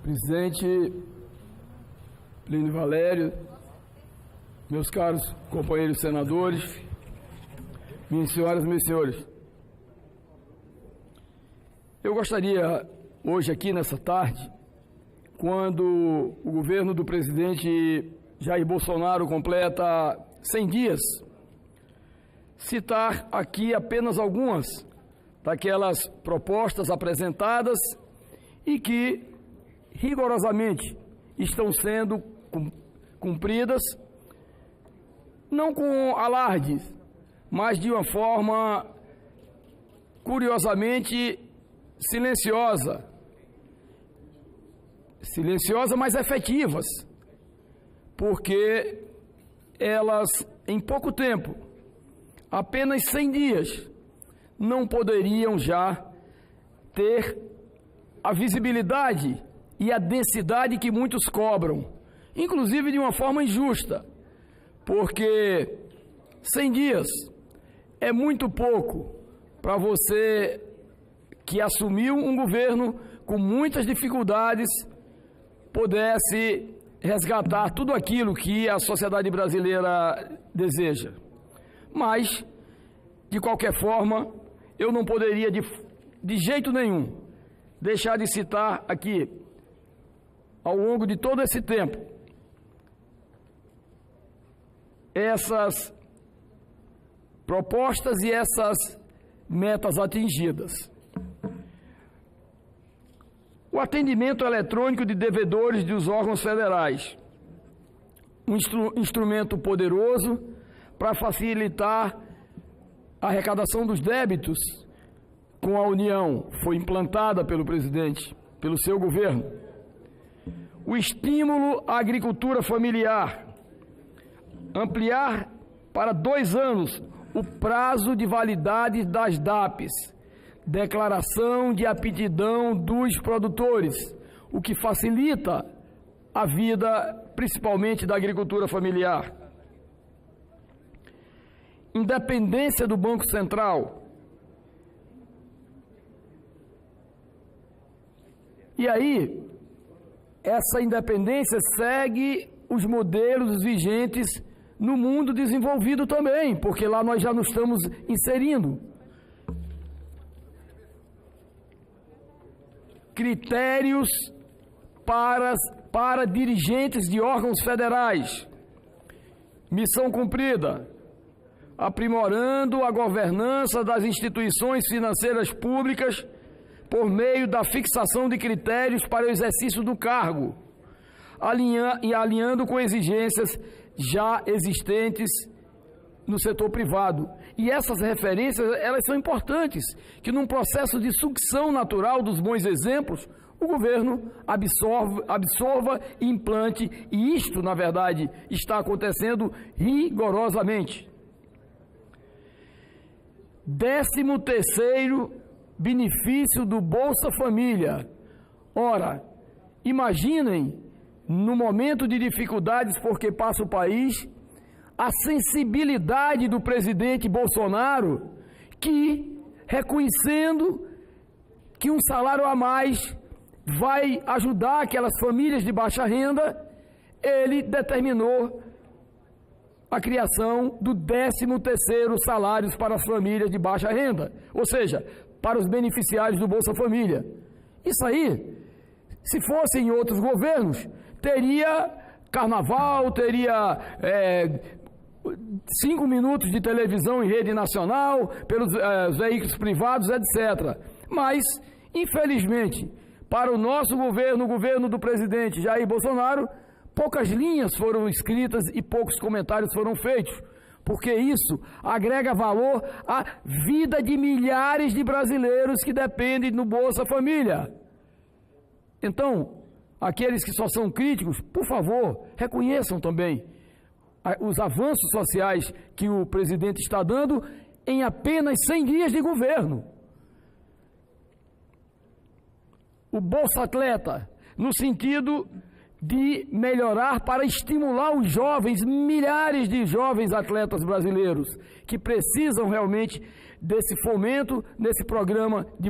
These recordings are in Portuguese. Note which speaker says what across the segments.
Speaker 1: Presidente Plínio Valério, meus caros companheiros senadores, minhas senhoras e meus senhores, eu gostaria hoje aqui nessa tarde, quando o governo do presidente Jair Bolsonaro completa 100 dias, citar aqui apenas algumas daquelas propostas apresentadas e que rigorosamente estão sendo cumpridas, não com alardes, mas de uma forma curiosamente silenciosa, mas efetivas, porque elas, em pouco tempo, apenas 100 dias, não poderiam já ter a visibilidade e a densidade que muitos cobram, inclusive de uma forma injusta, porque 100 dias é muito pouco para você que assumiu um governo com muitas dificuldades pudesse resgatar tudo aquilo que a sociedade brasileira deseja. Mas, de qualquer forma, eu não poderia de jeito nenhum deixar de citar aqui, ao longo de todo esse tempo, essas propostas e essas metas atingidas. O atendimento eletrônico de devedores dos órgãos federais, um instrumento poderoso para facilitar a arrecadação dos débitos com a União, foi implantada pelo presidente, pelo seu governo. O estímulo à agricultura familiar, ampliar para 2 anos o prazo de validade das DAPs, declaração de aptidão dos produtores, o que facilita a vida, principalmente da agricultura familiar. Independência do Banco Central. E aí, essa independência segue os modelos vigentes no mundo desenvolvido também, porque lá nós já nos estamos inserindo. Critérios para dirigentes de órgãos federais. Missão cumprida. Aprimorando a governança das instituições financeiras públicas por meio da fixação de critérios para o exercício do cargo, alinhando com exigências já existentes no setor privado. E essas referências, elas são importantes, que num processo de sucção natural dos bons exemplos, o governo absorva e implante, e isto, na verdade, está acontecendo rigorosamente. 13º benefício do Bolsa Família. Ora, imaginem, no momento de dificuldades porque passa o país, a sensibilidade do presidente Bolsonaro, que, reconhecendo que um salário a mais vai ajudar aquelas famílias de baixa renda, ele determinou a criação do 13º salário para as famílias de baixa renda, ou seja, para os beneficiários do Bolsa Família. Isso aí, se fosse em outros governos, teria carnaval, teria 5 minutos de televisão em rede nacional, pelos veículos privados, etc. Mas, infelizmente, para o nosso governo, o governo do presidente Jair Bolsonaro, poucas linhas foram escritas e poucos comentários foram feitos, porque isso agrega valor à vida de milhares de brasileiros que dependem do Bolsa Família. Então, aqueles que só são críticos, por favor, reconheçam também os avanços sociais que o presidente está dando em apenas 100 dias de governo. O Bolsa Atleta, no sentido de melhorar para estimular os jovens, milhares de jovens atletas brasileiros que precisam realmente desse fomento, desse programa de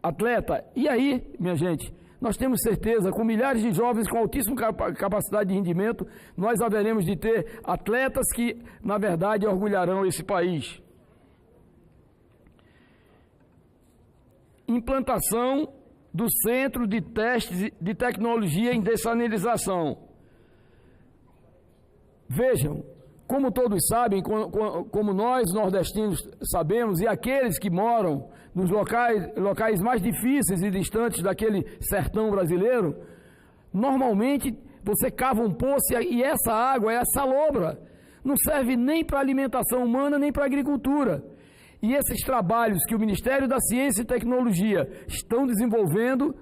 Speaker 1: atleta. E aí, minha gente, nós temos certeza, com milhares de jovens com altíssima capacidade de rendimento, nós haveremos de ter atletas que, na verdade, orgulharão esse país. Implantação do Centro de Testes de Tecnologia em Dessalinização. Vejam, como todos sabem, como nós nordestinos sabemos, e aqueles que moram nos locais mais difíceis e distantes daquele sertão brasileiro, normalmente você cava um poço e essa água é salobra, não serve nem para alimentação humana nem para agricultura. E esses trabalhos que o Ministério da Ciência e Tecnologia estão desenvolvendo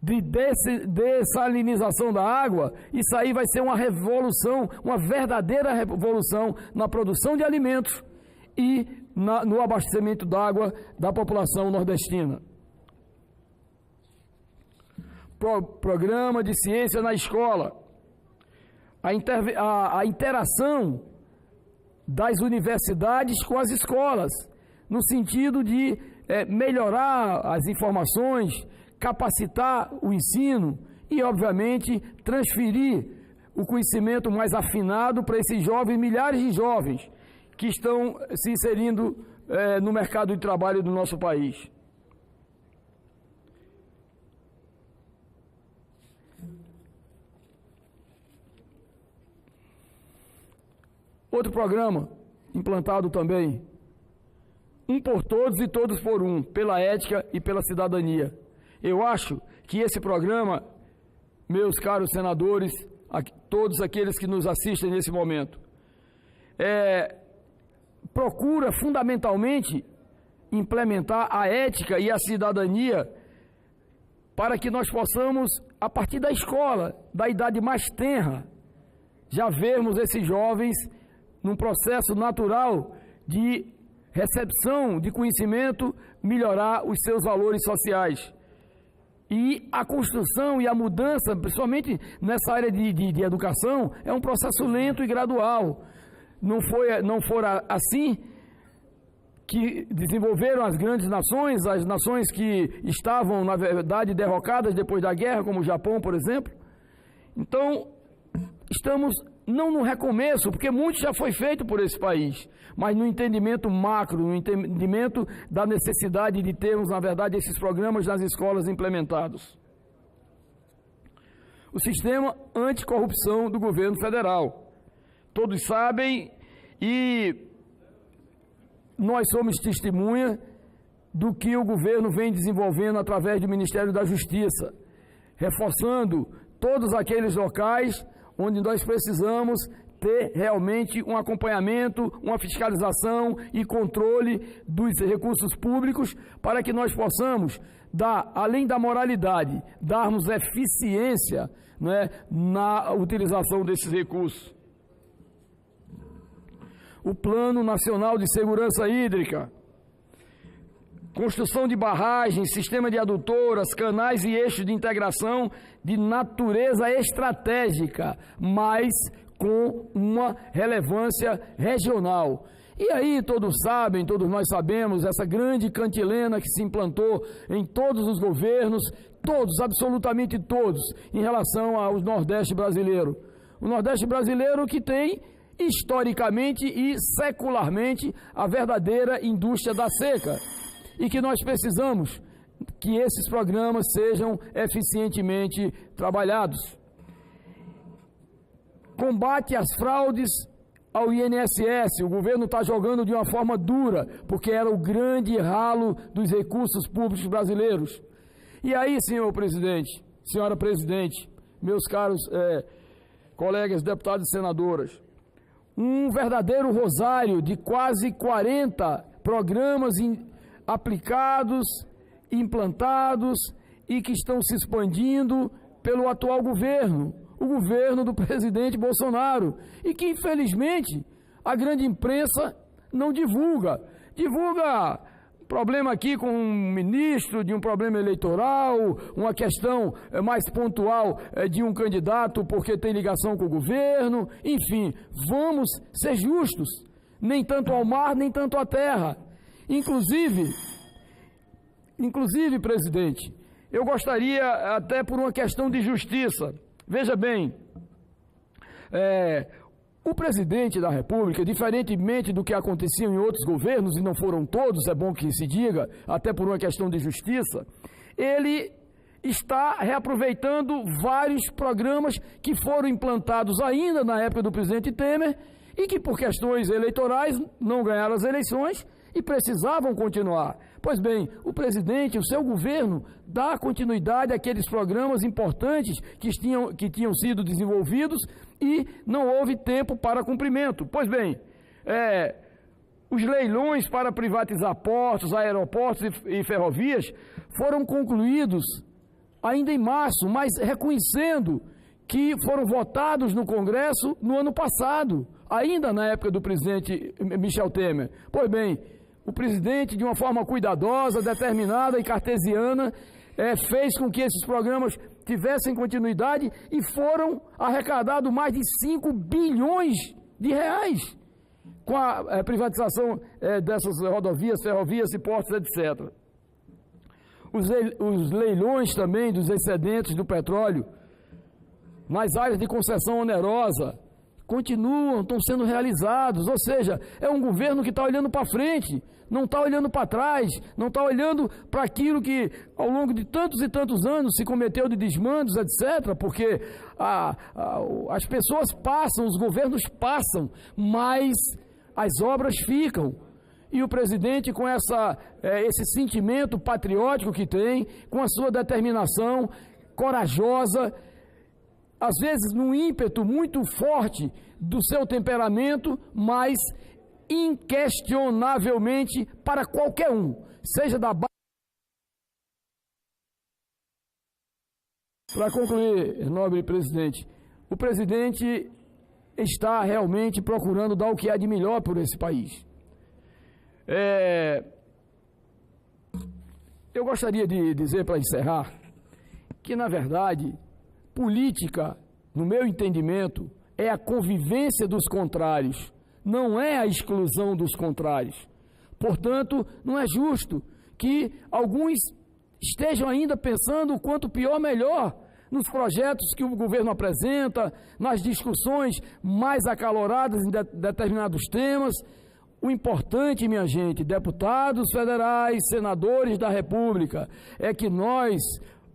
Speaker 1: de dessalinização da água, isso aí vai ser uma revolução, uma verdadeira revolução na produção de alimentos e no abastecimento d'água da população nordestina. Programa de ciência na escola. A interação das universidades com as escolas, no sentido de melhorar as informações, capacitar o ensino e, obviamente, transferir o conhecimento mais afinado para esses jovens, milhares de jovens que estão se inserindo no mercado de trabalho do nosso país. Outro programa implantado também, Um por Todos e Todos por Um, pela ética e pela cidadania. Eu acho que esse programa, meus caros senadores, todos aqueles que nos assistem nesse momento, procura fundamentalmente implementar a ética e a cidadania para que nós possamos, a partir da escola, da idade mais tenra, já vermos esses jovens num processo natural de recepção de conhecimento, melhorar os seus valores sociais. E a construção e a mudança, principalmente nessa área de educação, é um processo lento e gradual. Não fora assim que desenvolveram as grandes nações, as nações que estavam, na verdade, derrocadas depois da guerra, como o Japão, por exemplo. Então, estamos não no recomeço, porque muito já foi feito por esse país, mas no entendimento macro, no entendimento da necessidade de termos, na verdade, esses programas nas escolas implementados. O sistema anticorrupção do governo federal. Todos sabem e nós somos testemunha do que o governo vem desenvolvendo através do Ministério da Justiça, reforçando todos aqueles locais onde nós precisamos ter realmente um acompanhamento, uma fiscalização e controle dos recursos públicos para que nós possamos dar, além da moralidade, darmos eficiência, né, na utilização desses recursos. O Plano Nacional de Segurança Hídrica, construção de barragens, sistema de adutoras, canais e eixos de integração de natureza estratégica, mas com uma relevância regional. E aí todos sabem, todos nós sabemos, essa grande cantilena que se implantou em todos os governos, todos, absolutamente todos, em relação ao Nordeste brasileiro. O Nordeste brasileiro que tem, historicamente e secularmente, a verdadeira indústria da seca. E que nós precisamos que esses programas sejam eficientemente trabalhados. Combate às fraudes ao INSS, o governo está jogando de uma forma dura, porque era o grande ralo dos recursos públicos brasileiros. E aí, senhor presidente, senhora presidente, meus caros colegas deputados e senadoras, um verdadeiro rosário de quase 40 programas aplicados, implantados e que estão se expandindo pelo atual governo, o governo do presidente Bolsonaro, e que infelizmente a grande imprensa não divulga. Divulga problema aqui com um ministro, de um problema eleitoral, uma questão mais pontual de um candidato porque tem ligação com o governo, enfim, vamos ser justos, nem tanto ao mar, nem tanto à terra. Inclusive, Inclusive, presidente, eu gostaria, até por uma questão de justiça, veja bem, o presidente da República, diferentemente do que acontecia em outros governos, e não foram todos, é bom que se diga, até por uma questão de justiça, ele está reaproveitando vários programas que foram implantados ainda na época do presidente Temer e que por questões eleitorais não ganharam as eleições e precisavam continuar. Pois bem, o presidente, o seu governo, dá continuidade àqueles programas importantes que tinham sido desenvolvidos e não houve tempo para cumprimento. Pois bem, os leilões para privatizar portos, aeroportos e ferrovias foram concluídos ainda em março, mas reconhecendo que foram votados no Congresso no ano passado, ainda na época do presidente Michel Temer. Pois bem, o presidente, de uma forma cuidadosa, determinada e cartesiana, fez com que esses programas tivessem continuidade e foram arrecadados mais de 5 bilhões de reais com a privatização dessas rodovias, ferrovias e portos, etc. Os leilões também dos excedentes do petróleo nas áreas de concessão onerosa continuam, estão sendo realizados, ou seja, é um governo que está olhando para frente, não está olhando para trás, não está olhando para aquilo que ao longo de tantos e tantos anos se cometeu de desmandos, etc., porque as pessoas passam, os governos passam, mas as obras ficam. E o presidente, com esse sentimento patriótico que tem, com a sua determinação corajosa, às vezes num ímpeto muito forte do seu temperamento, mas inquestionavelmente para qualquer um, seja da base. Para concluir, nobre presidente, o presidente está realmente procurando dar o que há de melhor por esse país. Eu gostaria de dizer, para encerrar, que, na verdade, política, no meu entendimento, é a convivência dos contrários, não é a exclusão dos contrários. Portanto, não é justo que alguns estejam ainda pensando o quanto pior, melhor, nos projetos que o governo apresenta, nas discussões mais acaloradas em determinados temas. O importante, minha gente, deputados federais, senadores da República, é que nós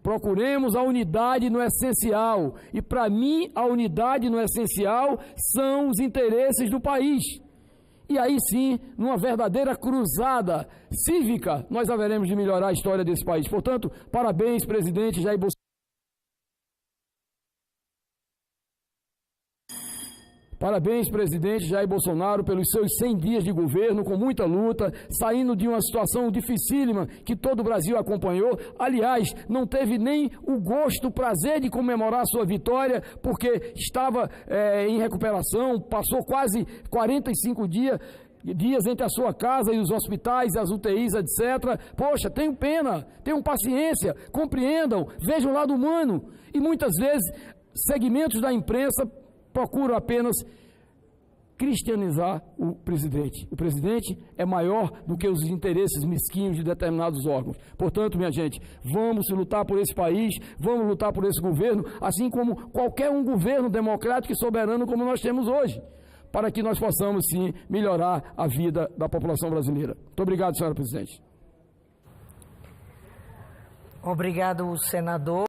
Speaker 1: procuremos a unidade no essencial. E, para mim, a unidade no essencial são os interesses do país. E aí sim, numa verdadeira cruzada cívica, nós haveremos de melhorar a história desse país. Portanto, parabéns, presidente Jair Bolsonaro. Parabéns, presidente Jair Bolsonaro, pelos seus 100 dias de governo, com muita luta, saindo de uma situação dificílima que todo o Brasil acompanhou. Aliás, não teve nem o gosto, o prazer de comemorar a sua vitória, porque estava em recuperação, passou quase 45 dias entre a sua casa e os hospitais, as UTIs, etc. Poxa, tenham pena, tenham paciência, compreendam, vejam o lado humano. E muitas vezes, segmentos da imprensa procuram apenas cristianizar o presidente. O presidente é maior do que os interesses mesquinhos de determinados órgãos. Portanto, minha gente, vamos lutar por esse país, vamos lutar por esse governo, assim como qualquer um governo democrático e soberano como nós temos hoje, para que nós possamos, sim, melhorar a vida da população brasileira. Muito obrigado, senhora presidente.
Speaker 2: Obrigado, senador.